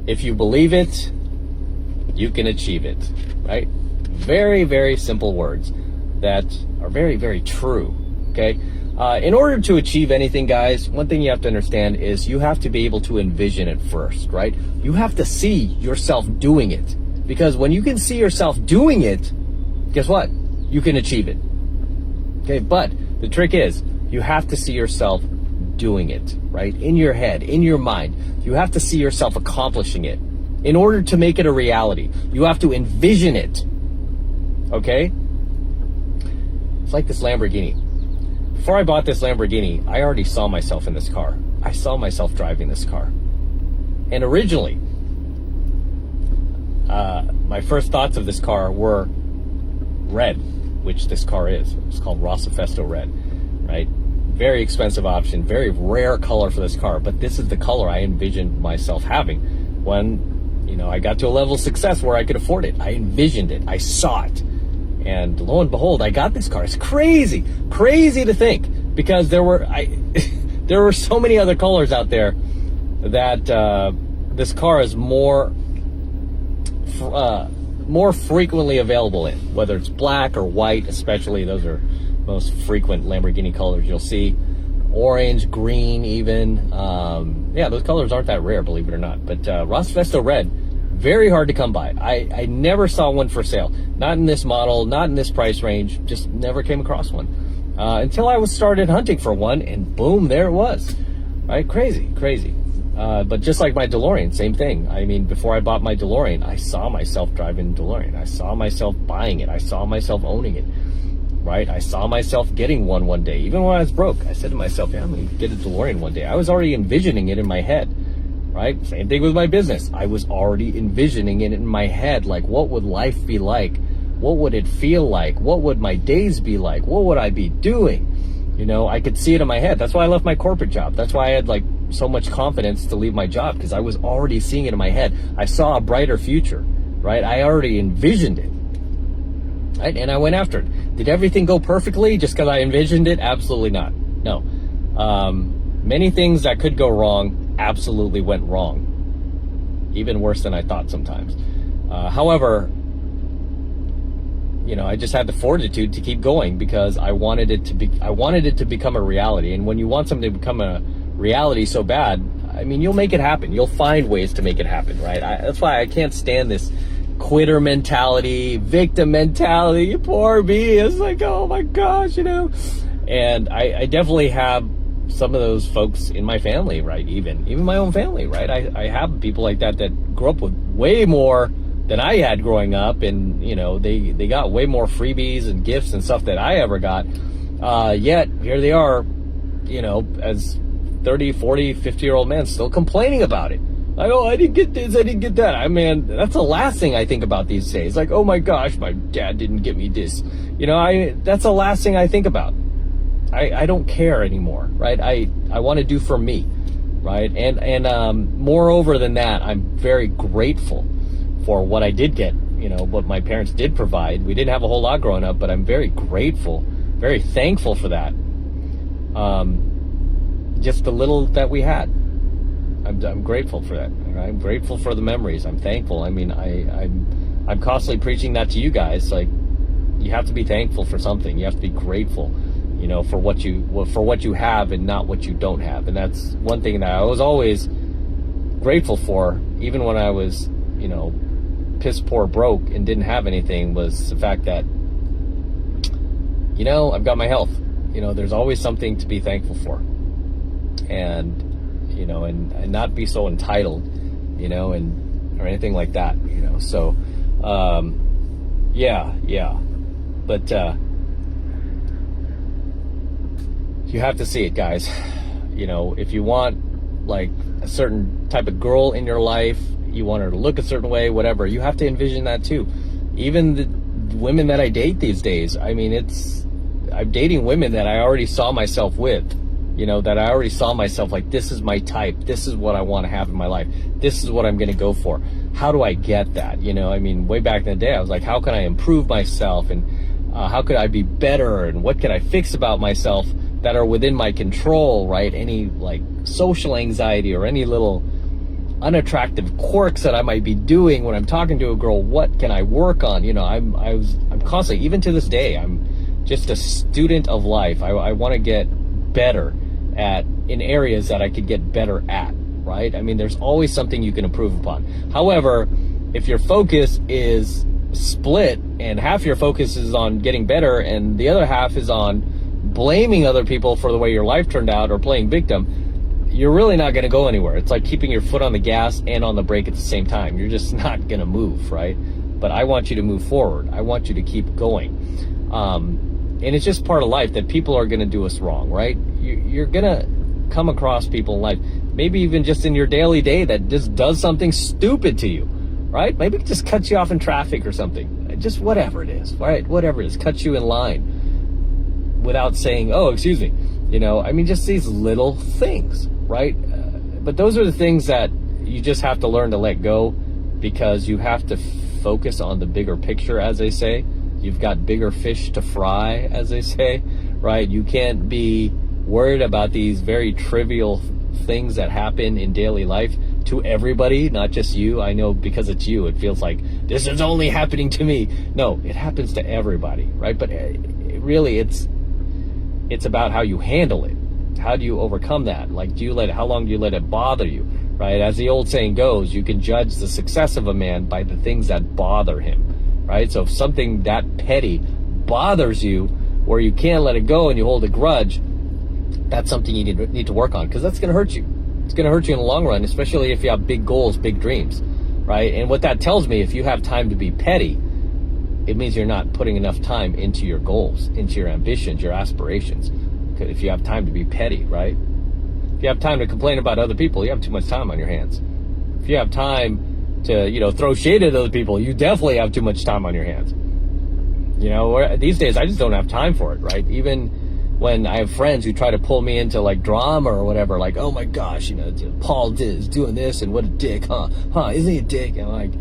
If you believe it, you can achieve it, right? Very, very simple words that are very, very true, okay? In order to achieve anything, guys, one thing you have to understand is you have to be able to envision it first, right? You have to see yourself doing it. Because when you can see yourself doing it, guess what? You can achieve it. Okay, but the trick is you have to see yourself doing it, right? In your head, in your mind. You have to see yourself accomplishing it. In order to make it a reality, you have to envision it. Okay? It's like this Lamborghini. Before I bought this Lamborghini, I already saw myself in this car. I saw myself driving this car. And originally, my first thoughts of this car were red, which this car is. It's called Rossofesto Red, right? Very expensive option, very rare color for this car, but this is the color I envisioned myself having when, you know, I got to a level of success where I could afford it. I envisioned it. I saw it. And lo and behold, I got this car. It's crazy to think, because there were so many other colors out there that this car is more frequently available in, whether it's black or white, especially. Those are most frequent Lamborghini colors you'll see. Orange, green, even. Yeah, those colors aren't that rare, believe it or not. But Rossofesto Red, very hard to come by. I never saw one for sale. Not in this model, not in this price range. Just never came across one. Until I started hunting for one, and boom, there it was. Right? Crazy. But just like my DeLorean, same thing. I mean, before I bought my DeLorean, I saw myself driving DeLorean. I saw myself buying it. I saw myself owning it. Right? I saw myself getting one day. Even when I was broke, I said to myself, yeah, I'm going to get a DeLorean one day. I was already envisioning it in my head. Right? Same thing with my business. I was already envisioning it in my head. Like, what would life be like? What would it feel like? What would my days be like? What would I be doing? You know, I could see it in my head. That's why I left my corporate job. That's why I had like so much confidence to leave my job, because I was already seeing it in my head. I saw a brighter future, right? I already envisioned it, right? And I went after it. Did everything go perfectly just because I envisioned it? Absolutely not. No. Many things that could go wrong absolutely went wrong. Even worse than I thought sometimes. However, you know, I just had the fortitude to keep going because I wanted it to become a reality. And when you want something to become a reality so bad, I mean, you'll make it happen. You'll find ways to make it happen, right? That's why I can't stand this quitter mentality, victim mentality. Poor me. It's like, oh my gosh, you know. And I definitely have some of those folks in my family, right? Even my own family, right? I have people like that grew up with way more than I had growing up, and you know, they got way more freebies and gifts and stuff that I ever got. Yet here they are, you know, as 30, 40, 50-year-old men still complaining about it. Like, oh, I didn't get this, I didn't get that. I mean, that's the last thing I think about these days. Like, oh my gosh, my dad didn't get me this. You know, that's the last thing I think about. I don't care anymore, right? I want to do for me, right? And moreover than that, I'm very grateful for what I did get, you know, what my parents did provide. We didn't have a whole lot growing up, but I'm very grateful, very thankful for that. Just the little that we had. I'm grateful for that. I'm grateful for the memories. I'm thankful. I mean, I'm constantly preaching that to you guys. Like, you have to be thankful for something. You have to be grateful, you know, for what you have and not what you don't have. And that's one thing that I was always grateful for, even when I was, you know, piss poor broke and didn't have anything, was the fact that, you know, I've got my health. You know, there's always something to be thankful for. And, you know, and not be so entitled, you know, and or anything like that, you know. So yeah. But you have to see it, guys. You know, if you want like a certain type of girl in your life, you want her to look a certain way, whatever, you have to envision that too. Even the women that I date these days, I mean, I'm dating women that I already saw myself with, you know, that I already saw myself like, this is my type, this is what I want to have in my life, this is what I'm going to go for. How do I get that? You know, I mean, way back in the day, I was like, how can I improve myself, and how could I be better, and what can I fix about myself that are within my control, right? Any like social anxiety or any little unattractive quirks that I might be doing when I'm talking to a girl. What can I work on? You know, I'm constantly, even to this day, I'm just a student of life. I want to get better in areas that I could get better at, right? I mean, there's always something you can improve upon. However, if your focus is split and half your focus is on getting better and the other half is on blaming other people for the way your life turned out or playing victim, you're really not going to go anywhere. It's like keeping your foot on the gas and on the brake at the same time. You're just not going to move, right? But I want you to move forward. I want you to keep going. And it's just part of life that people are going to do us wrong, right? You're going to come across people in life, maybe even just in your daily day, that just does something stupid to you, right? Maybe it just cuts you off in traffic or something. Just whatever it is, right? Whatever it is, cuts you in line without saying, oh, excuse me. You know, I mean, just these little things, right? But those are the things that you just have to learn to let go, because you have to focus on the bigger picture, as they say. You've got bigger fish to fry, as they say, right? You can't be worried about these very trivial things that happen in daily life to everybody, not just you. I know because it's you, it feels like this is only happening to me. No, it happens to everybody, right? But really, it's about how you handle it. How do you overcome that? Like, how long do you let it bother you, right? As the old saying goes, you can judge the success of a man by the things that bother him, right? So if something that petty bothers you, where you can't let it go and you hold a grudge, that's something you need to work on, because that's going to hurt you. It's going to hurt you in the long run, especially if you have big goals, big dreams, right? And what that tells me, if you have time to be petty, it means you're not putting enough time into your goals, into your ambitions, your aspirations. If you have time to be petty, right? If you have time to complain about other people, you have too much time on your hands. If you have time to, throw shade at other people, you definitely have too much time on your hands. These days I just don't have time for it, right? Even when I have friends who try to pull me into like drama or whatever, like, oh my gosh, Paul is doing this and what a dick, huh? Isn't he a dick? And I'm like,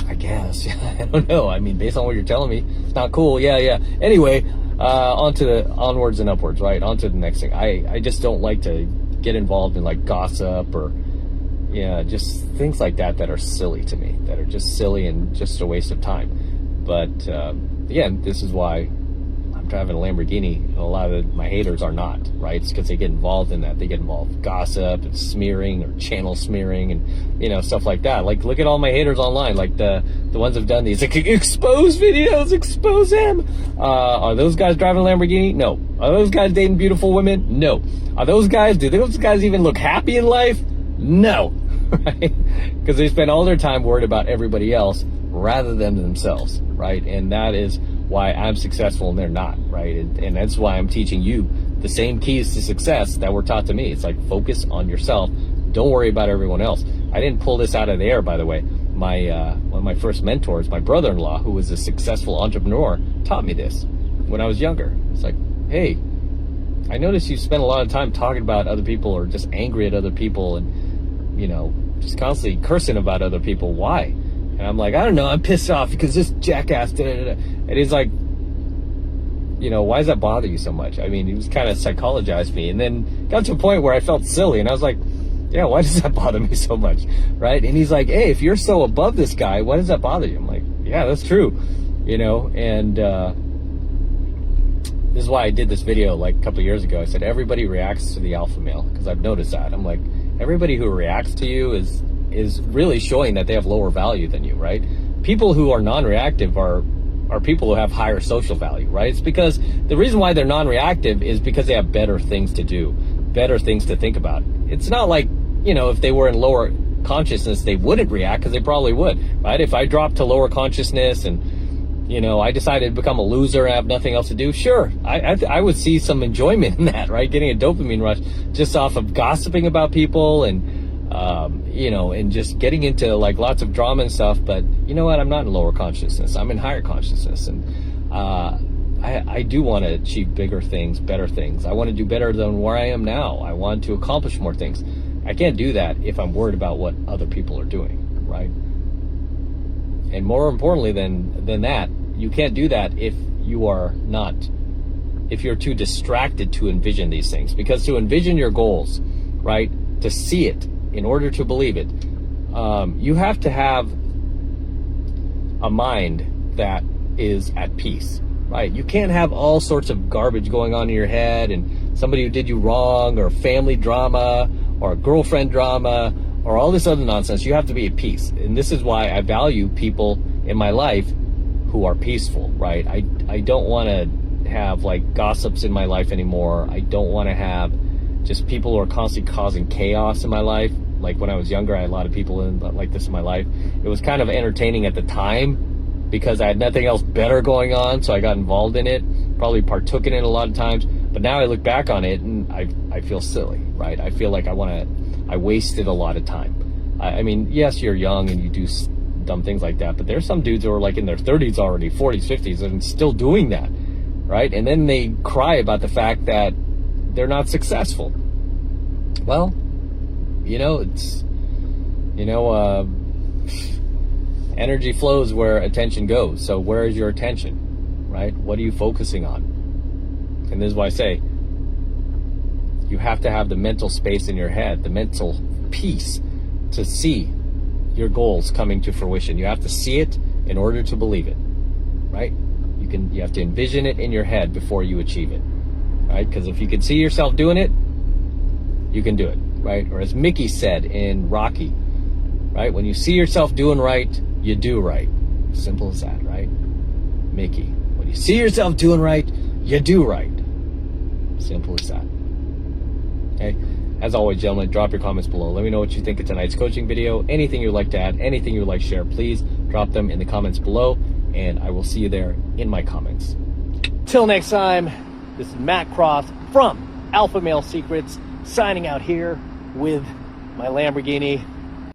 I guess. I don't know. I mean, based on what you're telling me, it's not cool. Yeah. Anyway, onwards and upwards, right? On to the next thing. I just don't like to get involved in like gossip or, just things like that are silly to me, that are just silly and just a waste of time. But, again, this is why I'm driving a Lamborghini, and a lot of my haters are not, right? It's because they get involved in that. They get involved in gossip and smearing or channel smearing and, stuff like that. Like, look at all my haters online, like the ones who've done these, like, expose videos, expose him. Are those guys driving a Lamborghini? No. Are those guys dating beautiful women? No. Do those guys even look happy in life? No. Right? Because they spend all their time worried about everybody else rather than themselves, right? And that is why I'm successful and they're not, right? And that's why I'm teaching you the same keys to success that were taught to me. It's like, focus on yourself. Don't worry about everyone else. I didn't pull this out of the air, by the way. One of my first mentors, my brother-in-law, who was a successful entrepreneur, taught me this when I was younger. It's like, hey, I noticed you spend a lot of time talking about other people or just angry at other people and, just constantly cursing about other people. Why? And I'm like, I don't know, I'm pissed off because this jackass did it. And he's like, why does that bother you so much? I mean, he was kind of psychologized me, and then got to a point where I felt silly, and I was like, yeah, why does that bother me so much, right? And he's like, hey, if you're so above this guy, why does that bother you? I'm like, yeah, that's true, and this is why I did this video like a couple of years ago. I said, everybody reacts to the alpha male, because I've noticed that. I'm like, everybody who reacts to you is really showing that they have lower value than you, right? People who are non-reactive are people who have higher social value, right? It's because the reason why they're non-reactive is because they have better things to do, better things to think about. It's not like, if they were in lower consciousness, they wouldn't react, because they probably would, right? If I dropped to lower consciousness and, I decided to become a loser and have nothing else to do, sure, I would see some enjoyment in that, right? Getting a dopamine rush just off of gossiping about people and, and just getting into like lots of drama and stuff. But you know what? I'm not in lower consciousness. I'm in higher consciousness. And I do want to achieve bigger things, better things. I want to do better than where I am now. I want to accomplish more things. I can't do that if I'm worried about what other people are doing, right? And more importantly than that, you can't do that if you're too distracted to envision these things. Because to envision your goals, right, to see it in order to believe it, you have to have a mind that is at peace, right? You can't have all sorts of garbage going on in your head and somebody who did you wrong or family drama or a girlfriend drama or all this other nonsense. You have to be at peace. And this is why I value people in my life who are peaceful, right? I don't want to have like gossips in my life anymore. I don't want to have just people who are constantly causing chaos in my life. Like when I was younger, I had a lot of people like this in my life. It was kind of entertaining at the time because I had nothing else better going on, so I got involved in it, probably partook in it a lot of times. But now I look back on it and I feel silly, right? I feel like I wasted a lot of time. I mean, yes, you're young and you do dumb things like that, but there's some dudes who are like in their 30s already, 40s, 50s, and still doing that, right? And then they cry about the fact that they're not successful. Well, energy flows where attention goes. So where is your attention, right? What are you focusing on? And this is why I say you have to have the mental space in your head, the mental peace to see your goals coming to fruition. You have to see it in order to believe it, right? You have to envision it in your head before you achieve it, right? Because if you can see yourself doing it, you can do it, right? Or as Mickey said in Rocky, right? When you see yourself doing right, you do right. Simple as that, right? Mickey, when you see yourself doing right, you do right. Simple as that. Okay? As always, gentlemen, drop your comments below. Let me know what you think of tonight's coaching video. Anything you'd like to add, anything you'd like to share, please drop them in the comments below, and I will see you there in my comments. Till next time, this is Matt Cross from Alpha Male Secrets, signing out here with my Lamborghini.